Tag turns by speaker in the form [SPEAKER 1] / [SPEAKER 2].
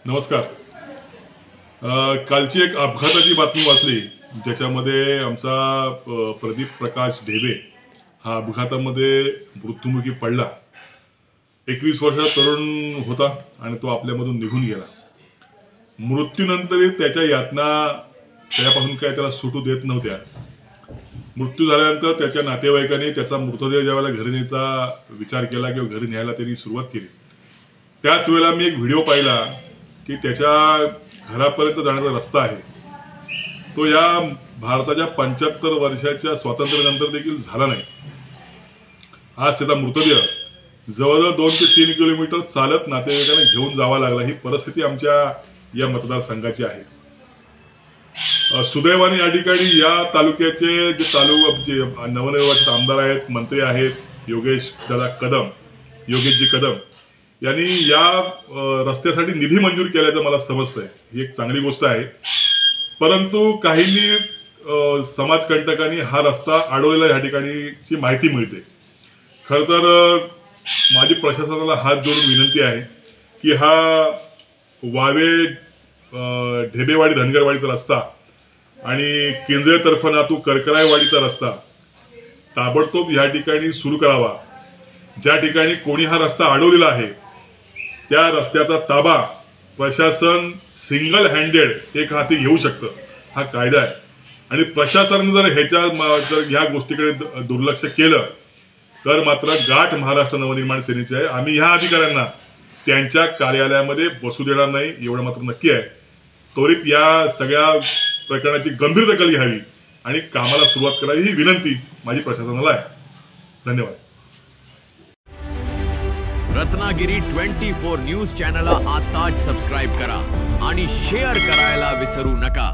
[SPEAKER 1] नमस्कार. कालची एक अपघाताची बातमी वाचली ज्याच्यामध्ये आमचा प्रदीप प्रकाश ढेबे हा अपघातामध्ये मृत्युमुखी पडला. 21 वर्षाचा तरुण होता आणि तो आपल्यामधून निघून गेला. मृत्यूनंतरही त्याच्या यातना त्यापासून काय त्याला सुटू देत नव्हत्या. मृत्यू झाल्यानंतर त्याच्या नातेवाईकांनी त्याचा मृतदेह ज्यावेळेला घरी न्यायचा विचार केला किंवा घरी न्यायला त्यांनी सुरुवात केली, त्याच वेळेला मी एक व्हिडिओ पाहिला की त्याच्या घरापर्यंत जाण्याचा रस्ता आहे तो या भारताच्या 75 वर्षाच्या स्वातंत्र्यानंतर देखील झाला नाही. आज त्याचा मृतदेह जवळजवळ 2 ते 3 किलोमीटर चालत नातेवाईकांना घेऊन जावा लागला. ही परिस्थिती आमच्या या मतदारसंघाची आहे. सुदैवाने या ठिकाणी या तालुक्याचे जे नवनिर्वाचित आमदार आहेत, मंत्री आहेत, योगेशजी कदम यांनी या रस्त्यासाठी निधी मंजूर केल्याचं मला समजतंय. ही एक चांगली गोष्ट आहे. परंतु काहींनी समाजकंटकांनी हा रस्ता अडवलेला या ठिकाणीची माहिती मिळते. खरं तर माझी प्रशासनाला हात जोडून विनंती आहे की हा वावे ढेबेवाडी धनगरवाडीचा रस्ता आणि केंद्रीय तर्फे करकरायवाडीचा रस्ता ताबडतोब या ठिकाणी सुरू करावा. ज्या ठिकाणी कोणी हा रस्ता अडवलेला आहे त्या रस्त्याचा ताबा प्रशासन सिंगल हँडेड एक हाती घेऊ शकतं. हा कायदा आहे आणि प्रशासनाने जर ह्या गोष्टीकडे दुर्लक्ष केलं तर मात्र गाठ महाराष्ट्र नवनिर्माण सेनेची आहे. आम्ही ह्या अधिकाऱ्यांना त्यांच्या कार्यालयामध्ये बसू देणार नाही एवढं मात्र नक्की आहे. त्वरित या सगळ्या प्रकरणाची गंभीर दखल घ्यावी आणि कामाला सुरुवात करावी ही विनंती माझी प्रशासनाला आहे. धन्यवाद.
[SPEAKER 2] रत्नागिरी 24 न्यूज चॅनलला आताच सबस्क्राइब करा आणि शेअर करायला विसरू नका.